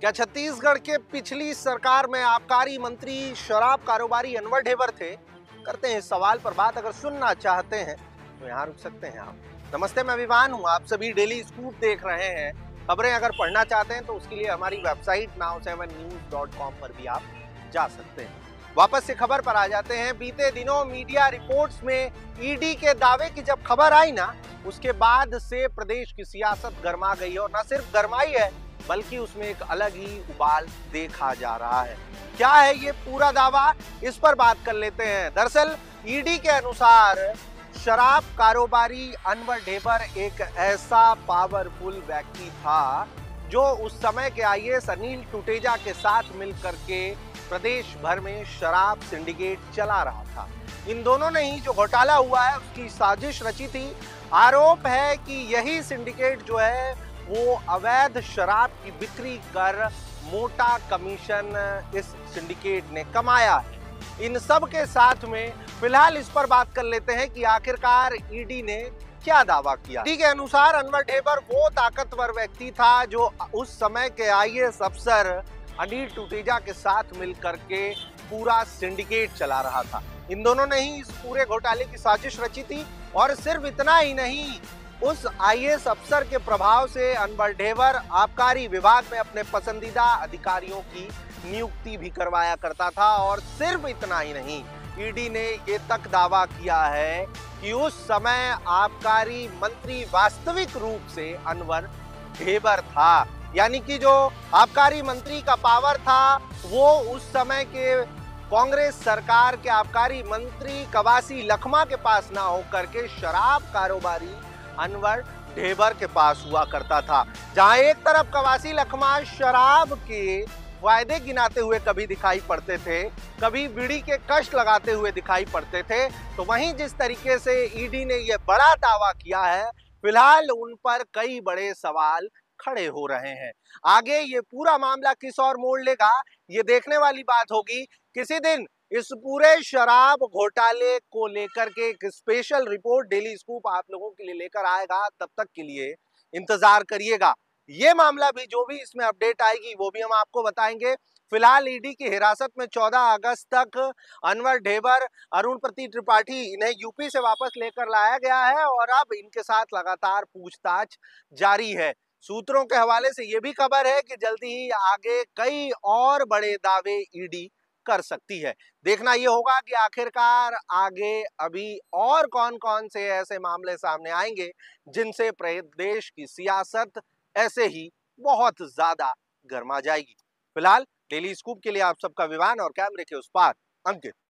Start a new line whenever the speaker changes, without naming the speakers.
क्या छत्तीसगढ़ के पिछली सरकार में आबकारी मंत्री शराब कारोबारी अनवर ढेबर थे? करते हैं इस सवाल पर बात। अगर सुनना चाहते हैं तो यहाँ रुक सकते हैं आप। नमस्ते, मैं विवान हूँ। आप सभी डेली स्कूप देख रहे हैं। खबरें अगर पढ़ना चाहते हैं तो उसके लिए हमारी वेबसाइट now7news.com पर भी आप जा सकते हैं। वापस से खबर पर आ जाते हैं। बीते दिनों मीडिया रिपोर्ट्स में ईडी के दावे की जब खबर आई ना, उसके बाद से प्रदेश की सियासत गर्मा गई है। और न सिर्फ गर्माई है बल्कि उसमें एक अलग ही उबाल देखा जा रहा है। क्या है ये पूरा दावा, इस पर बात कर लेते हैं। दरअसल ईडी के अनुसार शराब कारोबारी अनवर ढेबर एक ऐसा पावरफुल व्यक्ति था जो उस समय के आईएएस अनिल टुटेजा के साथ मिलकर के प्रदेश भर में शराब सिंडिकेट चला रहा था। इन दोनों ने ही जो घोटाला हुआ है उसकी साजिश रची थी। आरोप है कि यही सिंडिकेट जो है वो अवैध शराब की बिक्री कर मोटा कमीशन इस सिंडिकेट ने कमाया है। इन सब के साथ में फिलहाल इस पर बात कर लेते हैं कि आखिरकार ईडी ने क्या दावा किया। ईडी के अनुसार अनवर ढेबर वो ताकतवर व्यक्ति था जो उस समय के आईएएस अफसर अनिल टुटेजा के साथ मिलकर के पूरा सिंडिकेट चला रहा था। इन दोनों ने ही इस पूरे घोटाले की साजिश रची थी। और सिर्फ इतना ही नहीं, उस आईएएस अफसर के प्रभाव से अनवर ढेबर आबकारी विभाग में अपने पसंदीदा अधिकारियों की नियुक्ति भी करवाया करता था। और सिर्फ इतना ही नहीं, ईडी ने ये तक दावा किया है कि उस समय आबकारी मंत्री वास्तविक रूप से अनवर ढेबर था। यानी कि जो आबकारी मंत्री का पावर था वो उस समय के कांग्रेस सरकार के आबकारी मंत्री कवासी लखमा के पास ना होकर के शराब कारोबारी अनवर ढेबर के पास हुआ करता था। जहां एक तरफ कवासी लखमा शराब के फायदे गिनाते हुए कभी दिखाई पड़ते थे, कभी बीड़ी के कष्ट लगाते हुए दिखाई पड़ते थे, तो वहीं जिस तरीके से ईडी ने यह बड़ा दावा किया है, फिलहाल उन पर कई बड़े सवाल खड़े हो रहे हैं। आगे ये पूरा मामला किस ओर मोड़ लेगा, ये देखने वाली बात होगी। किसी दिन इस पूरे शराब घोटाले को लेकर के एक स्पेशल रिपोर्ट डेली स्कूप आप लोगों के लिए लेकर आएगा। तब तक के लिए इंतजार करिएगा। ये मामला भी, जो भी इसमें अपडेट आएगी वो भी हम आपको बताएंगे। फिलहाल ईडी की हिरासत में 14 अगस्त तक अनवर ढेबर, अरुण प्रतीक त्रिपाठी, इन्हें यूपी से वापस लेकर लाया गया है और अब इनके साथ लगातार पूछताछ जारी है। सूत्रों के हवाले से यह भी खबर है कि जल्दी ही आगे कई और बड़े दावे ईडी कर सकती है। देखना यह होगा कि आखिरकार आगे अभी और कौन कौन से ऐसे मामले सामने आएंगे जिनसे प्रदेश की सियासत ऐसे ही बहुत ज्यादा गर्मा जाएगी। फिलहाल डेली स्कूप के लिए आप सबका विवान और कैमरे के उस पार अंकित।